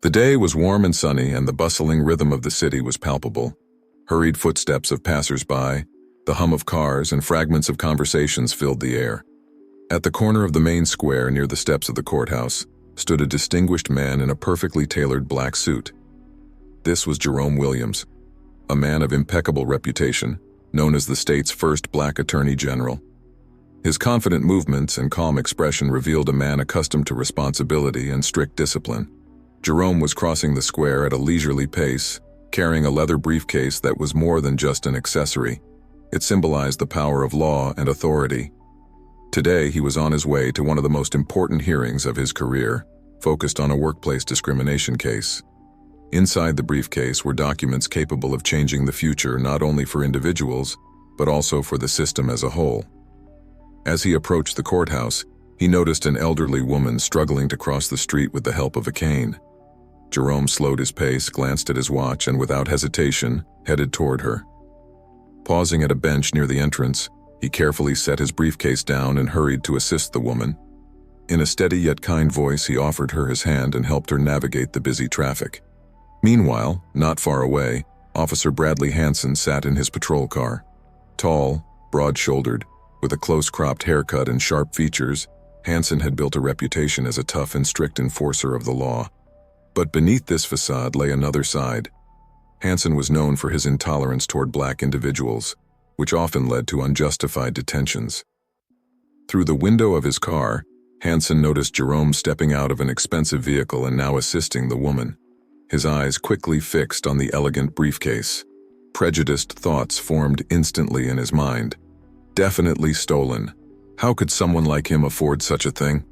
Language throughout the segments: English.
The day was warm and sunny, and the bustling rhythm of the city was palpable. Hurried footsteps of passers-by, the hum of cars, and fragments of conversations filled the air. At the corner of the main square near the steps of the courthouse stood a distinguished man in a perfectly tailored black suit. This was Jerome Williams, a man of impeccable reputation, known as the state's first black attorney general. His confident movements and calm expression revealed a man accustomed to responsibility and strict discipline. Jerome was crossing the square at a leisurely pace, carrying a leather briefcase that was more than just an accessory. It symbolized the power of law and authority. Today, he was on his way to one of the most important hearings of his career, focused on a workplace discrimination case. Inside the briefcase were documents capable of changing the future not only for individuals, but also for the system as a whole. As he approached the courthouse, he noticed an elderly woman struggling to cross the street with the help of a cane. Jerome slowed his pace, glanced at his watch, and without hesitation, headed toward her. Pausing at a bench near the entrance, he carefully set his briefcase down and hurried to assist the woman. In a steady yet kind voice, he offered her his hand and helped her navigate the busy traffic. Meanwhile, not far away, Officer Bradley Hanson sat in his patrol car. Tall, broad-shouldered, with a close-cropped haircut and sharp features, Hanson had built a reputation as a tough and strict enforcer of the law. But beneath this facade lay another side. Hanson was known for his intolerance toward black individuals, which often led to unjustified detentions. Through the window of his car, Hanson noticed Jerome stepping out of an expensive vehicle and now assisting the woman. His eyes quickly fixed on the elegant briefcase. Prejudiced thoughts formed instantly in his mind. Definitely stolen. How could someone like him afford such a thing?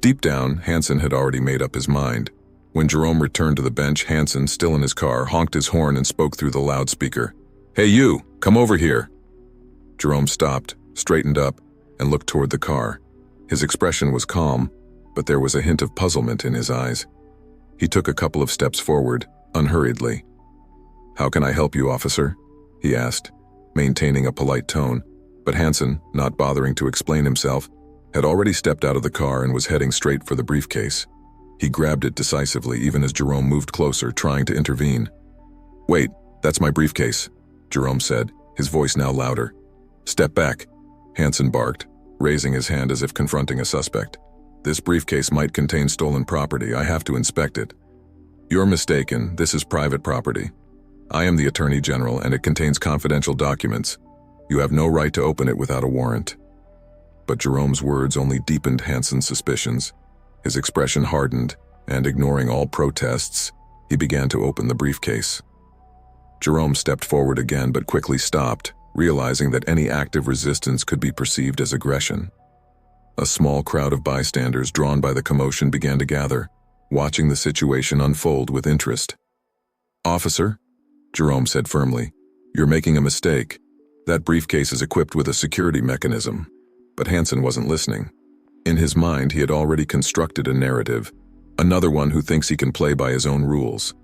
Deep down, Hanson had already made up his mind. When Jerome returned to the bench, Hanson, still in his car, honked his horn and spoke through the loudspeaker. "Hey you, come over here." Jerome stopped, straightened up, and looked toward the car. His expression was calm, but there was a hint of puzzlement in his eyes. He took a couple of steps forward, unhurriedly. "How can I help you, officer?" he asked, maintaining a polite tone, but Hanson, not bothering to explain himself, had already stepped out of the car and was heading straight for the briefcase. He grabbed it decisively even as Jerome moved closer, trying to intervene. "Wait, that's my briefcase," Jerome said, his voice now louder. "Step back," Hanson barked, raising his hand as if confronting a suspect. "This briefcase might contain stolen property. I have to inspect it." "You're mistaken. This is private property. I am the Attorney General, and it contains confidential documents. You have no right to open it without a warrant." But Jerome's words only deepened Hanson's suspicions. His expression hardened, and ignoring all protests, he began to open the briefcase. Jerome stepped forward again but quickly stopped, realizing that any active resistance could be perceived as aggression. A small crowd of bystanders drawn by the commotion began to gather, watching the situation unfold with interest. "Officer," Jerome said firmly, "you're making a mistake. That briefcase is equipped with a security mechanism." But Hanson wasn't listening. In his mind, he had already constructed a narrative, another one who thinks he can play by his own rules.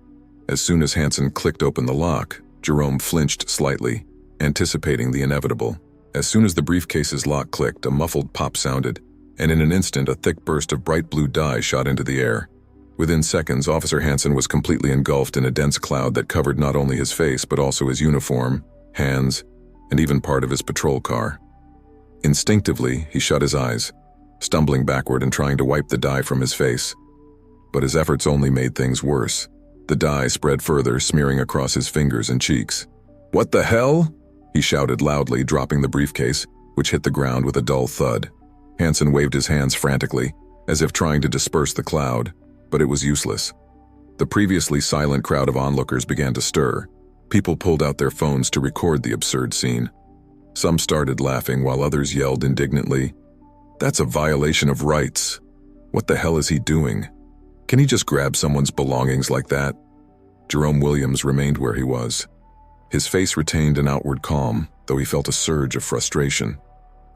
As soon as Hanson clicked open the lock, Jerome flinched slightly, anticipating the inevitable. As soon as the briefcase's lock clicked, a muffled pop sounded, and in an instant a thick burst of bright blue dye shot into the air. Within seconds, Officer Hanson was completely engulfed in a dense cloud that covered not only his face but also his uniform, hands, and even part of his patrol car. Instinctively, he shut his eyes, stumbling backward and trying to wipe the dye from his face. But his efforts only made things worse. The dye spread further, smearing across his fingers and cheeks. "What the hell?" he shouted loudly, dropping the briefcase, which hit the ground with a dull thud. Hanson waved his hands frantically, as if trying to disperse the cloud, but it was useless. The previously silent crowd of onlookers began to stir. People pulled out their phones to record the absurd scene. Some started laughing while others yelled indignantly, "That's a violation of rights. What the hell is he doing? Can he just grab someone's belongings like that?" Jerome Williams remained where he was. His face retained an outward calm, though he felt a surge of frustration.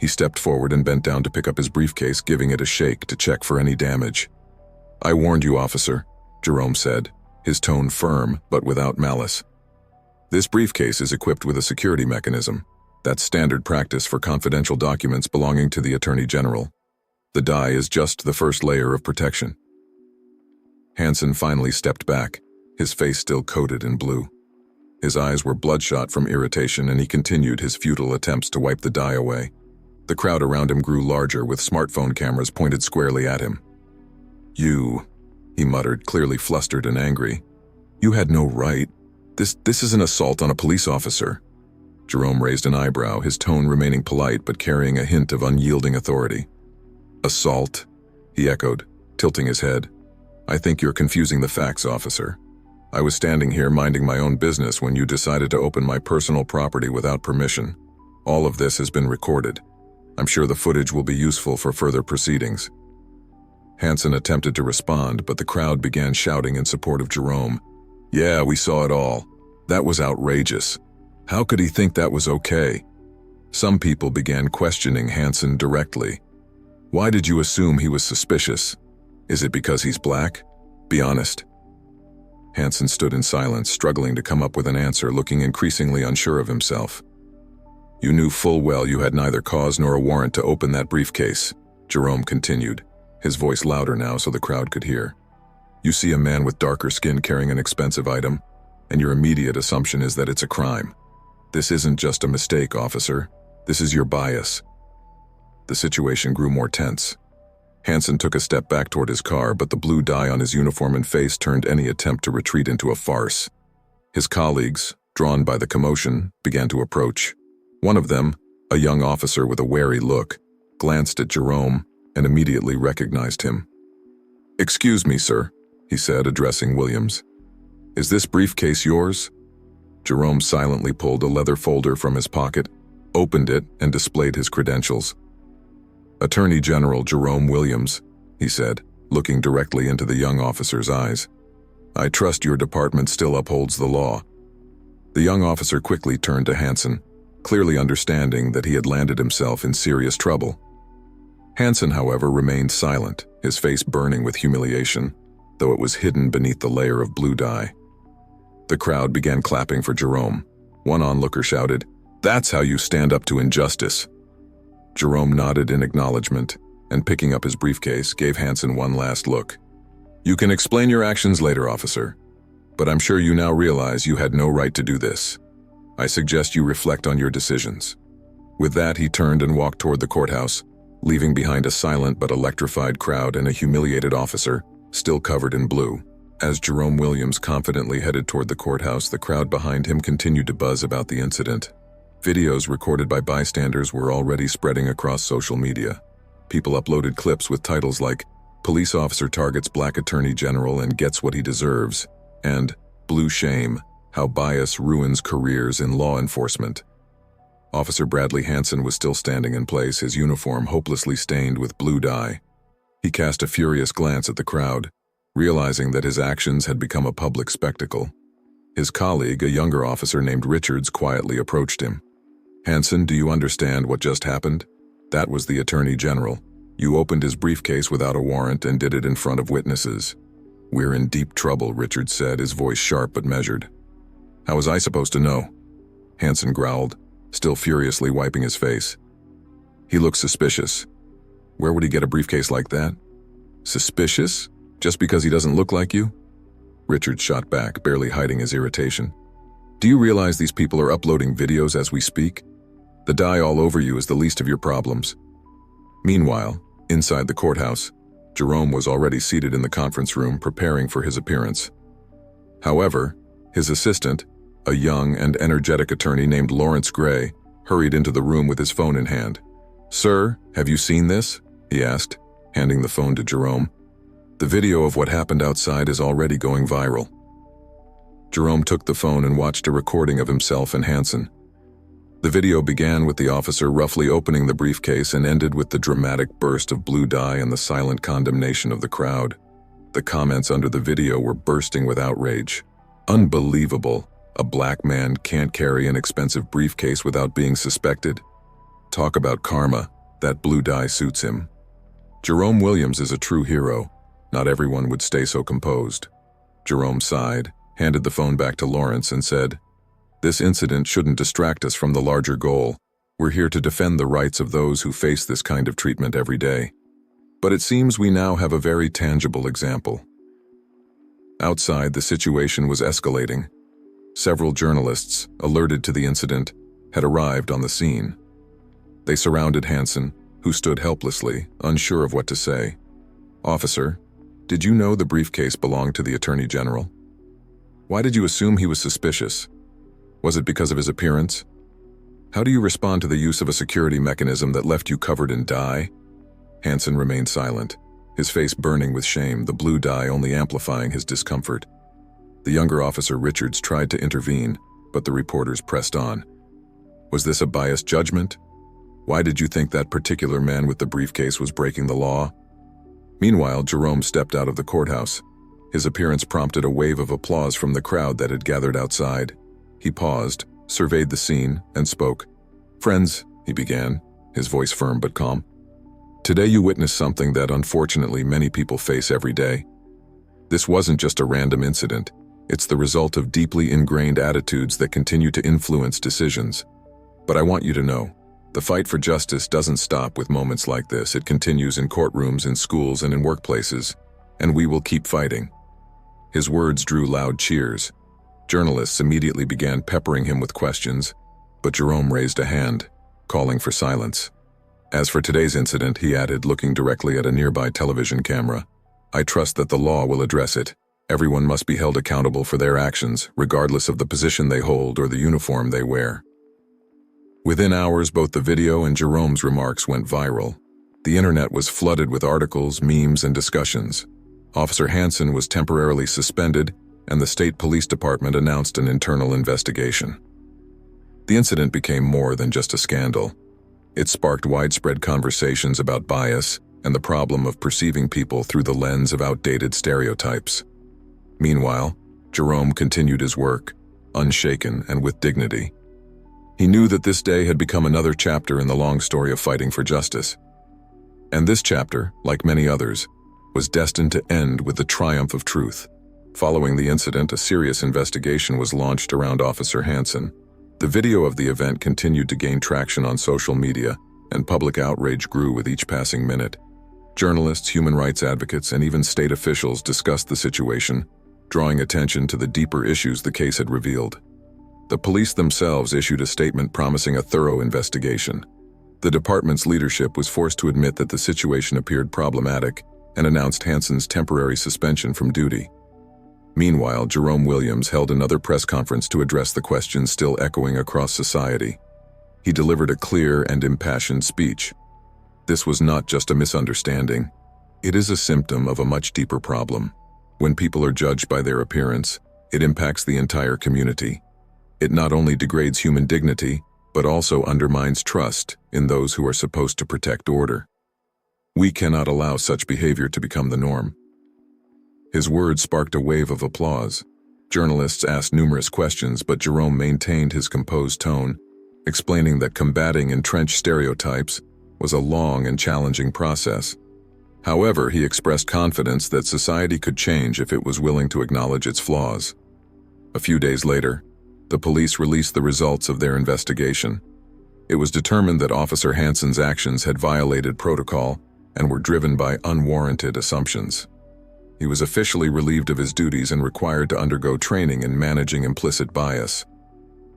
He stepped forward and bent down to pick up his briefcase, giving it a shake to check for any damage. "I warned you, officer," Jerome said, his tone firm but without malice. "This briefcase is equipped with a security mechanism. That's standard practice for confidential documents belonging to the Attorney General. The dye is just the first layer of protection." Hansen finally stepped back, his face still coated in blue. His eyes were bloodshot from irritation, and he continued his futile attempts to wipe the dye away. The crowd around him grew larger, with smartphone cameras pointed squarely at him. "You," he muttered, clearly flustered and angry. "You had no right. This is an assault on a police officer." Jerome raised an eyebrow, his tone remaining polite but carrying a hint of unyielding authority. "Assault?" he echoed, tilting his head. "I think you're confusing the facts, officer. I was standing here minding my own business when you decided to open my personal property without permission. All of this has been recorded. I'm sure the footage will be useful for further proceedings." Hansen attempted to respond, but the crowd began shouting in support of Jerome. "Yeah, we saw it all. That was outrageous. How could he think that was okay?" Some people began questioning Hansen directly. "Why did you assume he was suspicious? Is it because he's black? Be honest." Hansen stood in silence, struggling to come up with an answer, looking increasingly unsure of himself. "You knew full well you had neither cause nor a warrant to open that briefcase," Jerome continued, his voice louder now so the crowd could hear. "You see a man with darker skin carrying an expensive item, and your immediate assumption is that it's a crime. This isn't just a mistake, officer. This is your bias." The situation grew more tense. Hansen took a step back toward his car, but the blue dye on his uniform and face turned any attempt to retreat into a farce. His colleagues, drawn by the commotion, began to approach. One of them, a young officer with a wary look, glanced at Jerome and immediately recognized him. "Excuse me, sir," he said, addressing Williams. "Is this briefcase yours?" Jerome silently pulled a leather folder from his pocket, opened it, and displayed his credentials. "Attorney General Jerome Williams," he said, looking directly into the young officer's eyes. "I trust your department still upholds the law." The young officer quickly turned to Hansen, clearly understanding that he had landed himself in serious trouble. Hansen, however, remained silent, his face burning with humiliation, though it was hidden beneath the layer of blue dye. The crowd began clapping for Jerome. One onlooker shouted, "That's how you stand up to injustice." Jerome nodded in acknowledgement, and picking up his briefcase, gave Hansen one last look. "You can explain your actions later, officer, but I'm sure you now realize you had no right to do this. I suggest you reflect on your decisions." With that, he turned and walked toward the courthouse, leaving behind a silent but electrified crowd and a humiliated officer, still covered in blue. As Jerome Williams confidently headed toward the courthouse, the crowd behind him continued to buzz about the incident. Videos recorded by bystanders were already spreading across social media. People uploaded clips with titles like, "Police Officer Targets Black Attorney General and Gets What He Deserves," and "Blue Shame, How Bias Ruins Careers in Law Enforcement." Officer Bradley Hansen was still standing in place, his uniform hopelessly stained with blue dye. He cast a furious glance at the crowd, realizing that his actions had become a public spectacle. His colleague, a younger officer named Richards, quietly approached him. "Hansen, do you understand what just happened? That was the Attorney General. You opened his briefcase without a warrant and did it in front of witnesses." "We're in deep trouble," Richards said, his voice sharp but measured. "How was I supposed to know?" Hansen growled, still furiously wiping his face. "He looks suspicious. Where would he get a briefcase like that?" "Suspicious? Just because he doesn't look like you?" Richards shot back, barely hiding his irritation. "Do you realize these people are uploading videos as we speak? The dye all over you is the least of your problems." Meanwhile, inside the courthouse, Jerome was already seated in the conference room preparing for his appearance. However, his assistant, a young and energetic attorney named Lawrence Gray, hurried into the room with his phone in hand. "Sir, have you seen this?" he asked, handing the phone to Jerome. "The video of what happened outside is already going viral." Jerome took the phone and watched a recording of himself and Hansen. The video began with the officer roughly opening the briefcase and ended with the dramatic burst of blue dye and the silent condemnation of the crowd. The comments under the video were bursting with outrage. "Unbelievable. A black man can't carry an expensive briefcase without being suspected. Talk about karma. That blue dye suits him. Jerome Williams is a true hero. Not everyone would stay so composed." Jerome sighed, handed the phone back to Lawrence, and said, "This incident shouldn't distract us from the larger goal. We're here to defend the rights of those who face this kind of treatment every day. But it seems we now have a very tangible example." Outside, the situation was escalating. Several journalists, alerted to the incident, had arrived on the scene. They surrounded Hansen, who stood helplessly, unsure of what to say. "Officer, did you know the briefcase belonged to the Attorney General? Why did you assume he was suspicious? Was it because of his appearance? How do you respond to the use of a security mechanism that left you covered in dye?" Hansen remained silent, his face burning with shame, the blue dye only amplifying his discomfort. The younger officer Richards tried to intervene, but the reporters pressed on. "Was this a biased judgment? Why did you think that particular man with the briefcase was breaking the law?" Meanwhile, Jerome stepped out of the courthouse. His appearance prompted a wave of applause from the crowd that had gathered outside. He paused, surveyed the scene, and spoke. "Friends," he began, his voice firm but calm, "today you witnessed something that unfortunately many people face every day. This wasn't just a random incident. It's the result of deeply ingrained attitudes that continue to influence decisions. But I want you to know, the fight for justice doesn't stop with moments like this. It continues in courtrooms, in schools, and in workplaces, and we will keep fighting." His words drew loud cheers. Journalists immediately began peppering him with questions, but Jerome raised a hand, calling for silence. "As for today's incident," he added, looking directly at a nearby television camera, "I trust that the law will address it. Everyone must be held accountable for their actions, regardless of the position they hold or the uniform they wear." Within hours, both the video and Jerome's remarks went viral. The internet was flooded with articles, memes, and discussions. Officer Hansen was temporarily suspended, and the state police department announced an internal investigation. The incident became more than just a scandal. It sparked widespread conversations about bias and the problem of perceiving people through the lens of outdated stereotypes. Meanwhile, Jerome continued his work, unshaken and with dignity. He knew that this day had become another chapter in the long story of fighting for justice. And this chapter, like many others, was destined to end with the triumph of truth. Following the incident, a serious investigation was launched around Officer Hansen. The video of the event continued to gain traction on social media, and public outrage grew with each passing minute. Journalists, human rights advocates, and even state officials discussed the situation, drawing attention to the deeper issues the case had revealed. The police themselves issued a statement promising a thorough investigation. The department's leadership was forced to admit that the situation appeared problematic and announced Hansen's temporary suspension from duty. Meanwhile, Jerome Williams held another press conference to address the questions still echoing across society. He delivered a clear and impassioned speech. This was not just a misunderstanding. It is a symptom of a much deeper problem. When people are judged by their appearance, it impacts the entire community. It not only degrades human dignity, but also undermines trust in those who are supposed to protect order. We cannot allow such behavior to become the norm. His words sparked a wave of applause. Journalists asked numerous questions, but Jerome maintained his composed tone, explaining that combating entrenched stereotypes was a long and challenging process. However, he expressed confidence that society could change if it was willing to acknowledge its flaws. A few days later, the police released the results of their investigation. It was determined that Officer Hansen's actions had violated protocol and were driven by unwarranted assumptions. He was officially relieved of his duties and required to undergo training in managing implicit bias.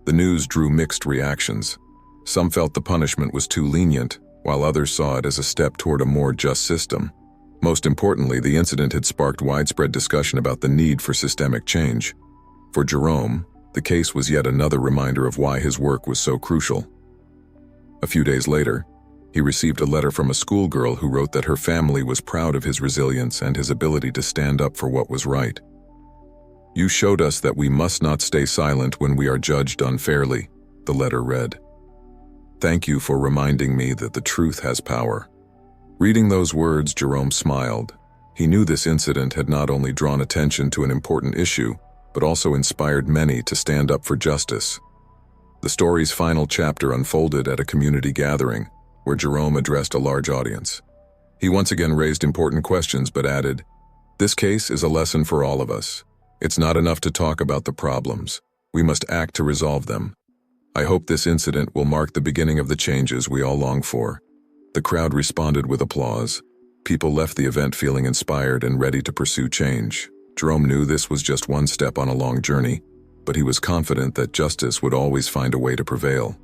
The news drew mixed reactions. Some felt the punishment was too lenient, while others saw it as a step toward a more just system. Most importantly, the incident had sparked widespread discussion about the need for systemic change. For Jerome, the case was yet another reminder of why his work was so crucial. A few days later, he received a letter from a schoolgirl who wrote that her family was proud of his resilience and his ability to stand up for what was right. "You showed us that we must not stay silent when we are judged unfairly," the letter read. "Thank you for reminding me that the truth has power." Reading those words, Jerome smiled. He knew this incident had not only drawn attention to an important issue, but also inspired many to stand up for justice. The story's final chapter unfolded at a community gathering, where Jerome addressed a large audience. He once again raised important questions but added, "This case is a lesson for all of us. It's not enough to talk about the problems. We must act to resolve them. I hope this incident will mark the beginning of the changes we all long for." The crowd responded with applause. People left the event feeling inspired and ready to pursue change. Jerome knew this was just one step on a long journey, but he was confident that justice would always find a way to prevail.